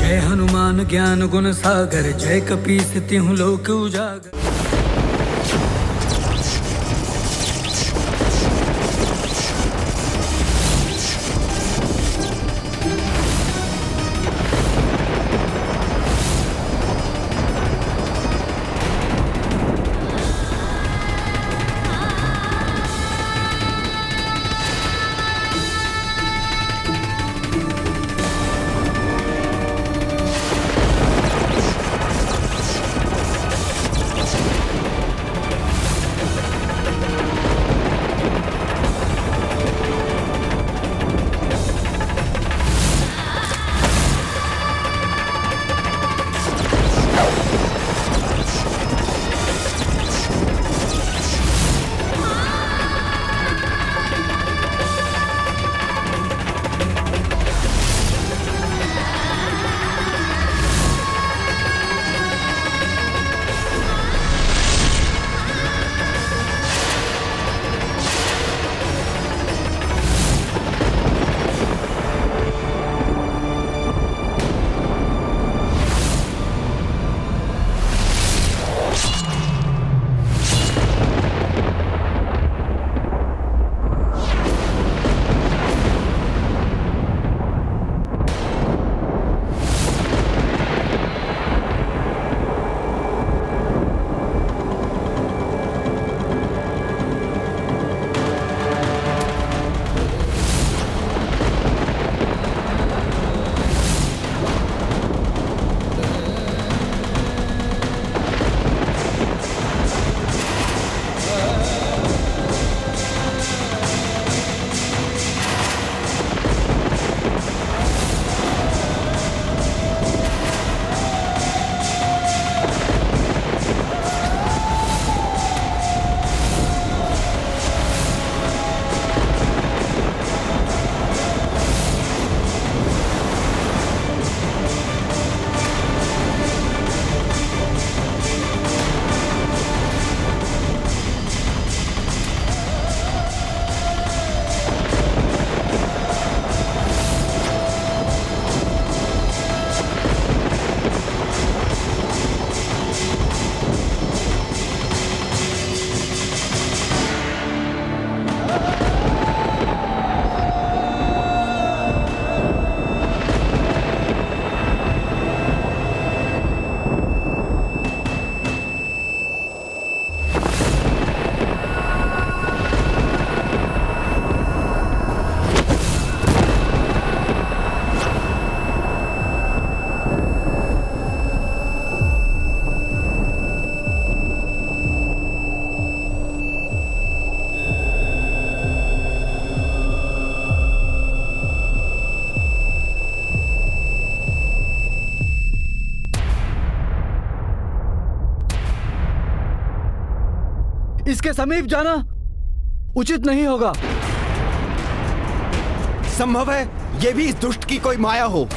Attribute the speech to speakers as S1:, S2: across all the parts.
S1: जय हनुमान ज्ञान गुण सागर, जय कपीस तिहुँ लोक उजागर।
S2: इसके समीप जाना उचित नहीं होगा।
S3: संभव है ये भी इस दुष्ट की कोई माया हो।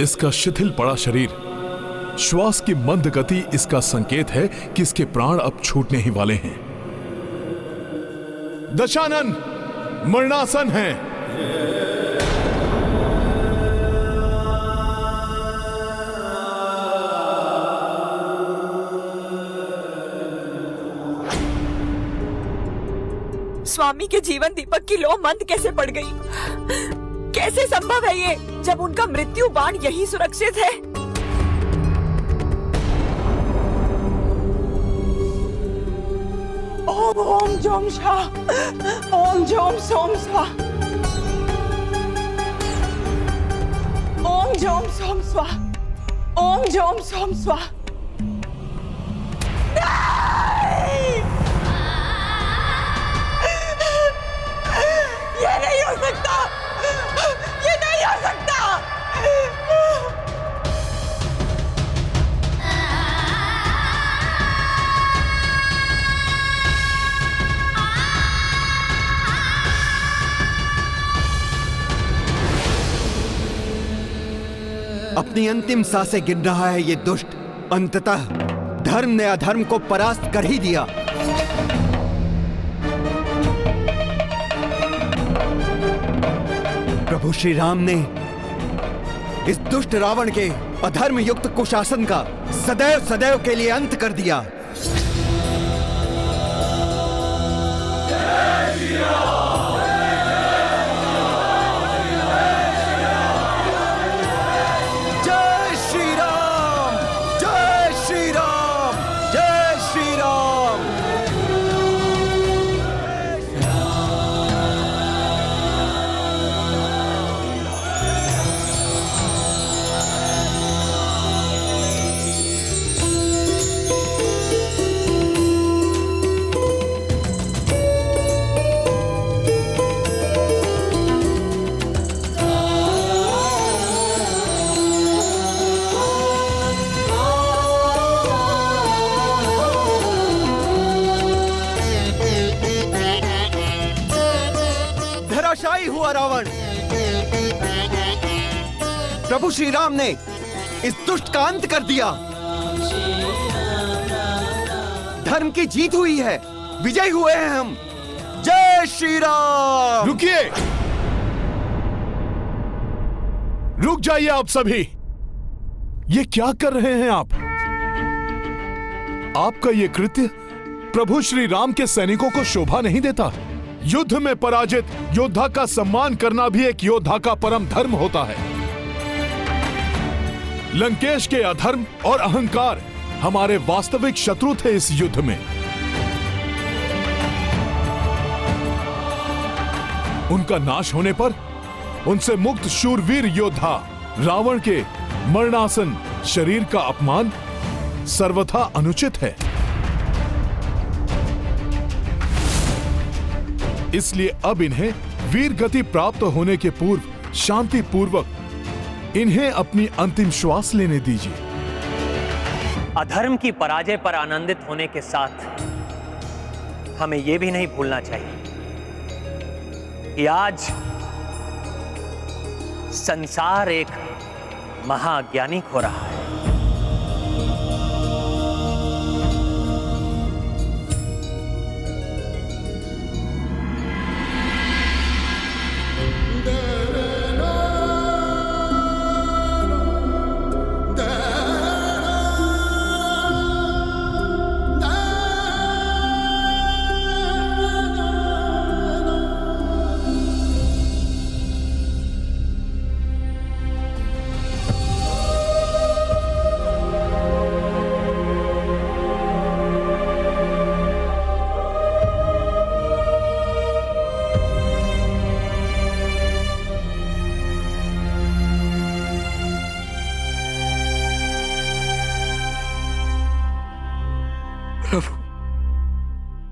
S4: इसका शिथिल पड़ा शरीर, श्वास की मंद गति इसका संकेत है कि इसके प्राण अब छूटने ही वाले हैं। दशानन मरणासन है।
S5: स्वामी के जीवन दीपक की लौ मंद कैसे पड़ गई? कैसे संभव है ये, जब उनका मृत्यु बाण यही सुरक्षित है? ओम ओम जोम शा, ओम जोम सोम स्वा, ओम जोम सोम स्वा। ओम जोम सोम स्वाहा। ये नहीं हो सकता, ये नहीं हो सकता।
S3: अपनी अंतिम सांसें गिन रहा है ये दुष्ट। अंततः धर्म ने अधर्म को परास्त कर ही दिया। प्रभु श्री राम ने इस दुष्ट रावण के अधर्म युक्त कुशासन का सदैव सदैव के लिए अंत कर दिया। जय श्री राम, जय श्री राम, जय श्री राम। धराशायी हुआ रावण। प्रभु श्री राम ने इस दुष्ट का अंत कर दिया। धर्म की जीत हुई है, विजयी हुए हैं हम। जय श्री राम।
S4: रुकिए, रुक जाइए आप सभी। ये क्या कर रहे हैं आप? आपका ये कृत्य प्रभु श्री राम के सैनिकों को शोभा नहीं देता। युद्ध में पराजित योद्धा का सम्मान करना भी एक योद्धा का परम धर्म होता है। लंकेश के अधर्म और अहंकार हमारे वास्तविक शत्रु थे इस युद्ध में। उनका नाश होने पर उनसे मुक्त शूरवीर योद्धा रावण के मरणासन शरीर का अपमान सर्वथा अनुचित है। इसलिए अब इन्हें वीर गति प्राप्त होने के पूर्व शांति पूर्वक इन्हें अपनी अंतिम श्वास लेने दीजिए।
S6: अधर्म की पराजय पर आनंदित होने के साथ हमें यह भी नहीं भूलना चाहिए कि आज संसार एक महाज्ञानी खो रहा है।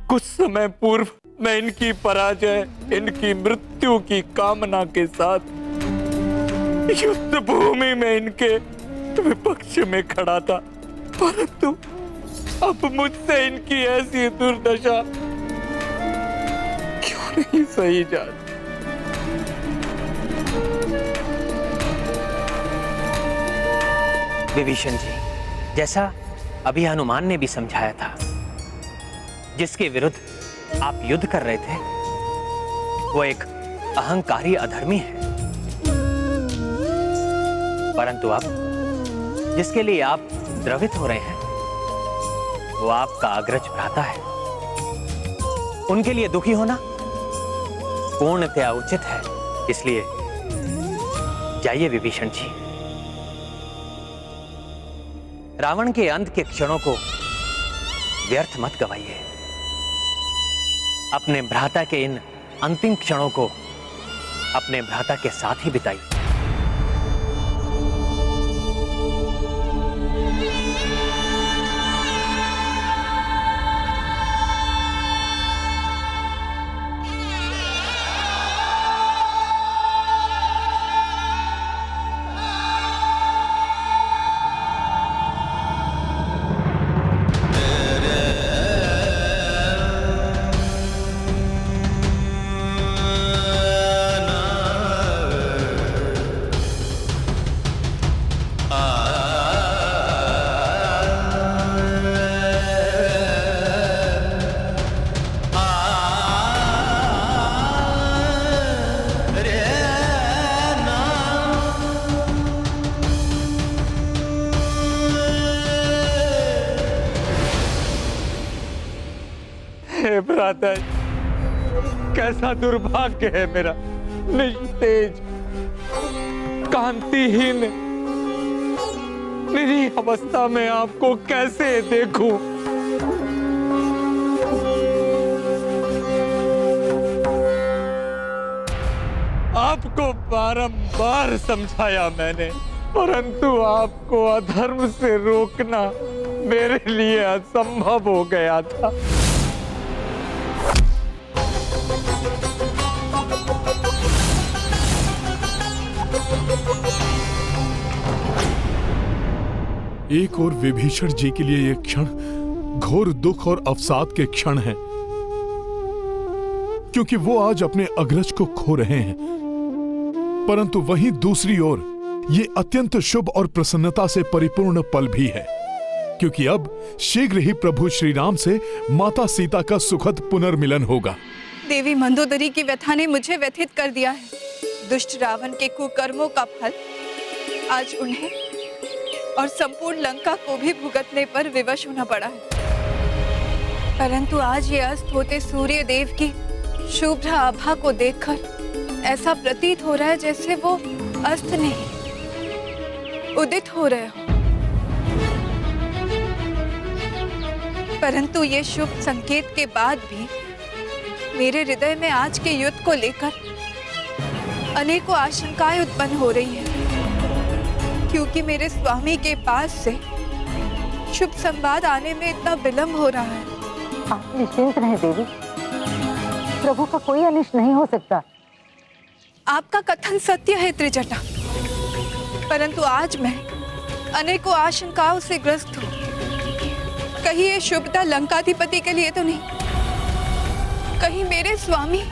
S7: कुछ समय पूर्व मैं इनकी पराजय, इनकी मृत्यु की कामना के साथ युद्ध भूमि में इनके विपक्ष में खड़ा था, परंतु अब मुझसे इनकी ऐसी दुर्दशा क्यों नहीं सही जाती।
S6: विभीषण जी, जैसा अभी हनुमान ने भी समझाया था, जिसके विरुद्ध आप युद्ध कर रहे थे वो एक अहंकारी अधर्मी है, परंतु अब जिसके लिए आप द्रवित हो रहे हैं वो आपका अग्रज भ्राता है। उनके लिए दुखी होना पूर्णतया उचित है। इसलिए जाइए विभीषण जी, रावण के अंत के क्षणों को व्यर्थ मत गवाइए। अपने भ्राता के इन अंतिम क्षणों को अपने भ्राता के साथ ही बिताइए।
S7: है भ्राता, कैसा दुर्भाग्य है मेरा। निस्तेज, कांतिहीन, निरीह अवस्था में आपको कैसे देखूं? आपको बारंबार समझाया मैंने, परंतु आपको अधर्म से रोकना मेरे लिए असंभव हो गया था।
S4: एक और विभीषण जी के लिए ये क्षण घोर दुख और अवसाद के क्षण हैं, क्योंकि वो आज अपने अग्रज को खो रहे हैं। परंतु वहीं दूसरी ओर ये अत्यंत शुभ और प्रसन्नता से परिपूर्ण पल भी है, क्योंकि अब शीघ्र ही प्रभु श्री राम से माता सीता का सुखद पुनर्मिलन होगा।
S8: देवी मंदोदरी की व्यथा ने मुझे व्यथित कर दिया है। दुष्ट रावण के कुकर्मों का फल आज उन्हें और संपूर्ण लंका को भी भुगतने पर विवश होना पड़ा है। परंतु आज ये अस्त होते सूर्य देव की शुभ्र आभा को देखकर ऐसा प्रतीत हो रहा है जैसे वो अस्त नहीं उदित हो रहे हो। परंतु ये शुभ संकेत के बाद भी मेरे हृदय में आज के युद्ध को लेकर अनेकों आशंकाएं उत्पन्न हो रही हैं, क्योंकि मेरे स्वामी के पास से शुभ संवाद आने में इतना विलंब हो रहा है।
S9: आप निश्चिंत रहें देवी, प्रभु का कोई अनिष्ट नहीं हो सकता।
S8: आपका कथन सत्य है त्रिजटा, परंतु आज मैं अनेकों आशंकाओं से ग्रस्त हूँ। कहीं ये शुभता लंकाधिपति के लिए तो नहीं, कहीं मेरे स्वामी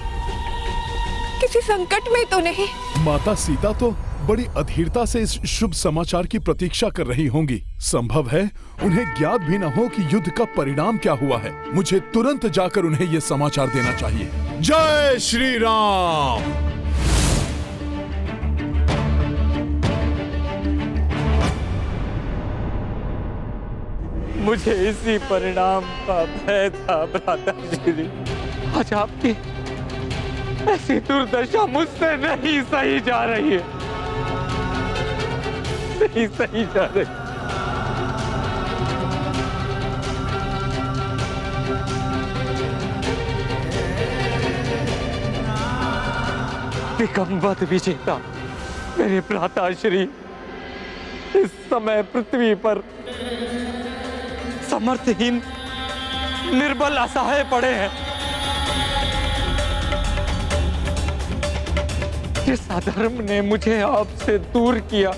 S8: किसी संकट में तो नहीं।
S4: माता सीता तो बड़ी अधीरता से इस शुभ समाचार की प्रतीक्षा कर रही होंगी। संभव है उन्हें ज्ञात भी न हो कि युद्ध का परिणाम क्या हुआ है। मुझे तुरंत जाकर उन्हें यह समाचार देना चाहिए। जय श्री राम।
S7: मुझे इसी परिणाम का भय था भ्राता श्री। आज आपकी ऐसी दुर्दशा मुझसे नहीं सही जा रही है, नहीं सही जा रही। विकम्बद विजेता मेरे भ्राता श्री इस समय पृथ्वी पर समर्थहीन, निर्बल, असहाय पड़े हैं। जिस अधर्म ने मुझे आपसे दूर किया,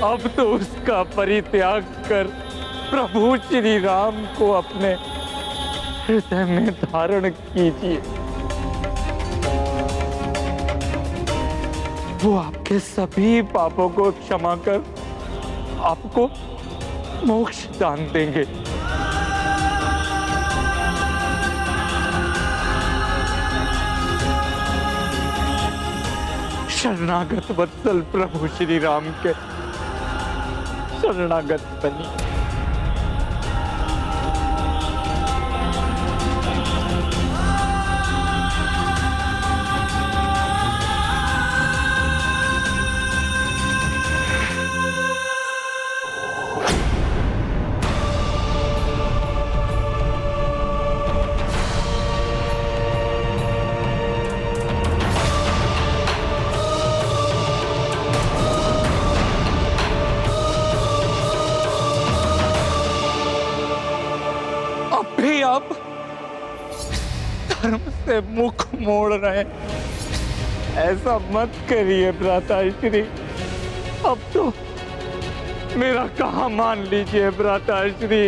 S7: अब तो उसका परित्याग कर प्रभु श्री राम को अपने हृदय में धारण कीजिए। वो आपके सभी पापों को क्षमा कर आपको मोक्ष दान देंगे। शरणागत वत्सल प्रभु श्री राम के शरणागत बनी। आप धर्म से मुख मोड़ रहे, ऐसा मत करिए भ्राता श्री। अब तो मेरा कहाँ मान लीजिए भ्राता श्री।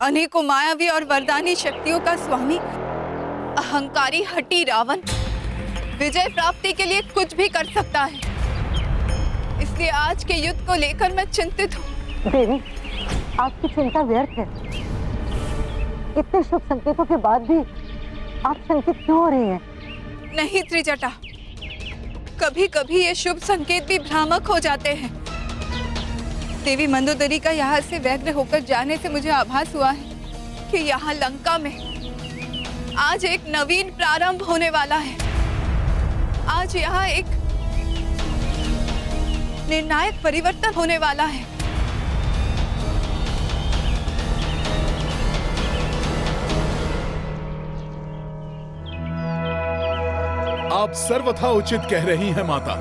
S8: अनेकों मायावी और वरदानी शक्तियों का स्वामी अहंकारी हठी रावण विजय प्राप्ति के लिए कुछ भी कर सकता है। इसलिए आज के युद्ध को लेकर मैं चिंतित हूँ।
S9: देवी, आपकी चिंता व्यर्थ है। इतने शुभ संकेतों के बाद भी आप शंकित क्यों हो रही हैं?
S8: नहीं त्रिजटा, कभी कभी ये शुभ संकेत भी भ्रामक हो जाते हैं। देवी मंदोदरी का यहाँ से व्यग्र होकर जाने से मुझे आभास हुआ है कि यहाँ लंका में आज एक नवीन प्रारंभ होने वाला है। आज यहाँ एक निर्णायक परिवर्तन होने वाला है।
S4: आप सर्वथा उचित कह रही हैं माता।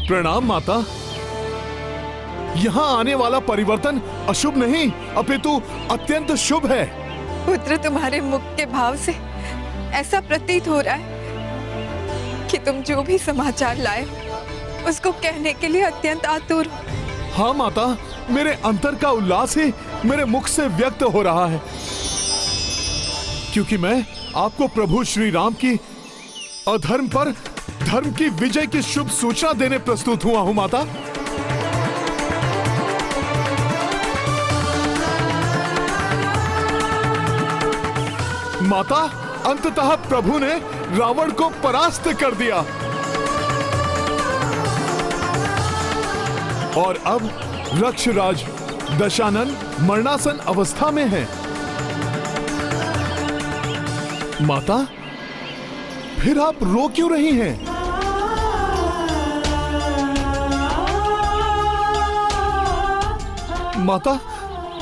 S4: प्रणाम माता। यहाँ आने वाला परिवर्तन अशुभ नहीं अपितु अत्यंत शुभ है।
S8: पुत्र, तुम्हारे मुख के भाव से ऐसा प्रतीत हो रहा है कि तुम जो भी समाचार लाए उसको कहने के लिए अत्यंत आतुर हो।
S4: हाँ माता, मेरे अंतर का उल्लास ही मेरे मुख से व्यक्त हो रहा है, क्योंकि मैं आपको प्रभु श्री राम की अधर्म पर धर्म की विजय की शुभ सूचना देने प्रस्तुत हुआ हूं माता। माता, अंततः प्रभु ने रावण को परास्त कर दिया और अब रक्षराज दशानन मरणासन अवस्था में है। माता, फिर आप रो क्यों रही हैं? माता,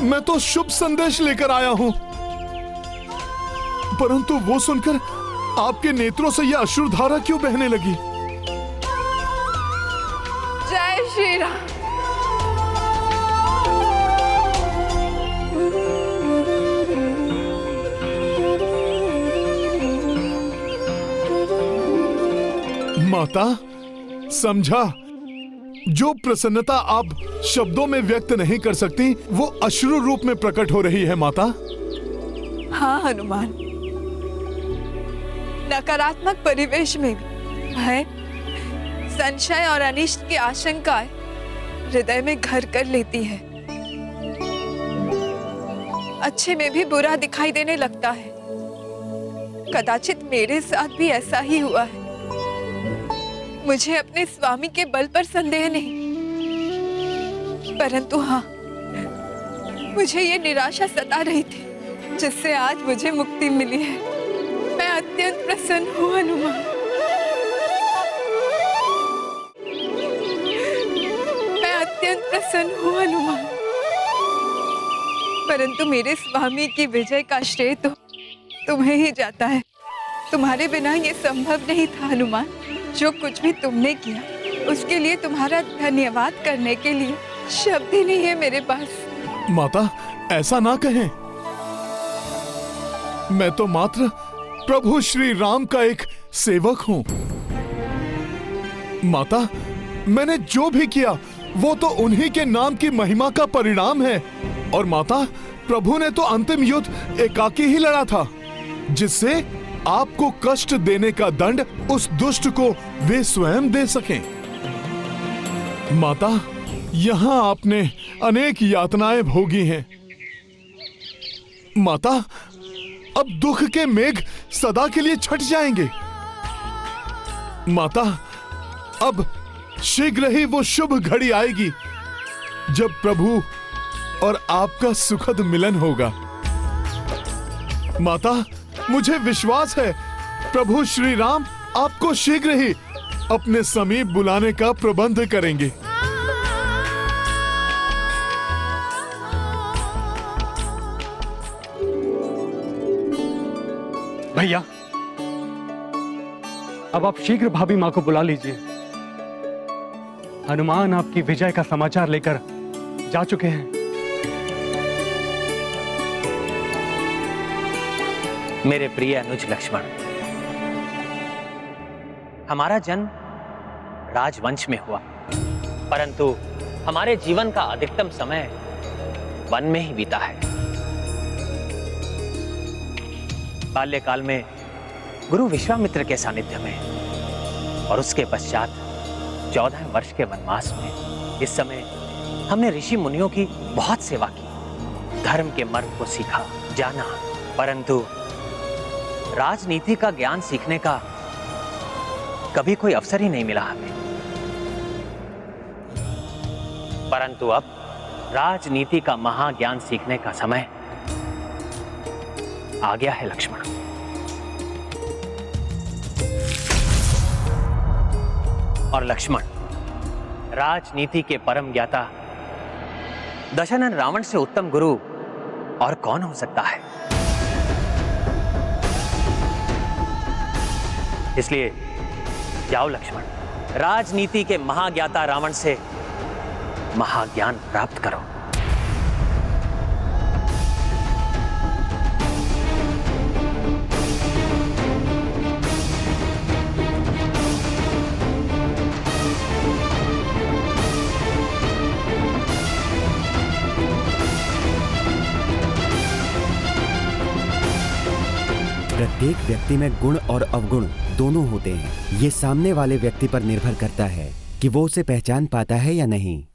S4: मैं तो शुभ संदेश लेकर आया हूं, परंतु वो सुनकर आपके नेत्रों से यह अश्रुधारा क्यों बहने लगी?
S8: जय श्री राम।
S4: माता, समझा, जो प्रसन्नता आप शब्दों में व्यक्त नहीं कर सकती वो अश्रु रूप में प्रकट हो रही है माता।
S8: हाँ हनुमान, नकारात्मक परिवेश में भी भय, संशय और अनिष्ट की आशंकाएं हृदय में घर कर लेती है। अच्छे में भी बुरा दिखाई देने लगता है। कदाचित मेरे साथ भी ऐसा ही हुआ है। मुझे अपने स्वामी के बल पर संदेह नहीं, परंतु हाँ, मुझे ये निराशा सता रही थी जिससे आज मुझे मुक्ति मिली है। मैं अत्यंत प्रसन्न हूँ हनुमान। मैं अत्यंत प्रसन्न हूँ हनुमान, परंतु मेरे स्वामी की विजय का श्रेय तो तुम्हें ही जाता है। तुम्हारे बिना ये संभव नहीं था हनुमान। जो कुछ भी तुमने किया उसके लिए तुम्हारा धन्यवाद करने के लिए शब्द ही नहीं है मेरे पास।
S4: माता, ऐसा ना कहें। मैं तो मात्र प्रभु श्री राम का एक सेवक हूं। माता, मैंने जो भी किया वो तो उन्हीं के नाम की महिमा का परिणाम है। और माता, प्रभु ने तो अंतिम युद्ध एकाकी ही लड़ा था, जिससे आपको कष्ट देने का दंड उस दुष्ट को वे स्वयं दे सकें। माता, यहां आपने अनेक यातनाएं भोगी हैं। माता, अब दुख के मेघ सदा के लिए छट जाएंगे। माता, अब शीघ्र ही वो शुभ घड़ी आएगी जब प्रभु और आपका सुखद मिलन होगा। माता, मुझे विश्वास है प्रभु श्री राम आपको शीघ्र ही अपने समीप बुलाने का प्रबंध करेंगे।
S10: भैया, अब आप शीघ्र भाभी मां को बुला लीजिए। हनुमान आपकी विजय का समाचार लेकर जा चुके हैं।
S6: मेरे प्रिय अनुज लक्ष्मण, हमारा जन्म राजवंश में हुआ, परंतु हमारे जीवन का अधिकतम समय वन में ही बीता है। बाल्यकाल में गुरु विश्वामित्र के सानिध्य में और उसके पश्चात 14 वर्ष के वनवास में इस समय हमने ऋषि मुनियों की बहुत सेवा की, धर्म के मर्म को सीखा, जाना, परंतु राजनीति का ज्ञान सीखने का कभी कोई अवसर ही नहीं मिला हमें। परंतु अब राजनीति का महाज्ञान सीखने का समय आ गया है लक्ष्मण। और लक्ष्मण, राजनीति के परम ज्ञाता दशरथ रावण से उत्तम गुरु और कौन हो सकता है? इसलिए जाओ लक्ष्मण, राजनीति के महाज्ञाता रावण से महाज्ञान प्राप्त करो।
S11: प्रत्येक व्यक्ति में गुण और अवगुण दोनों होते हैं। ये सामने वाले व्यक्ति पर निर्भर करता है कि वो उसे पहचान पाता है या नहीं।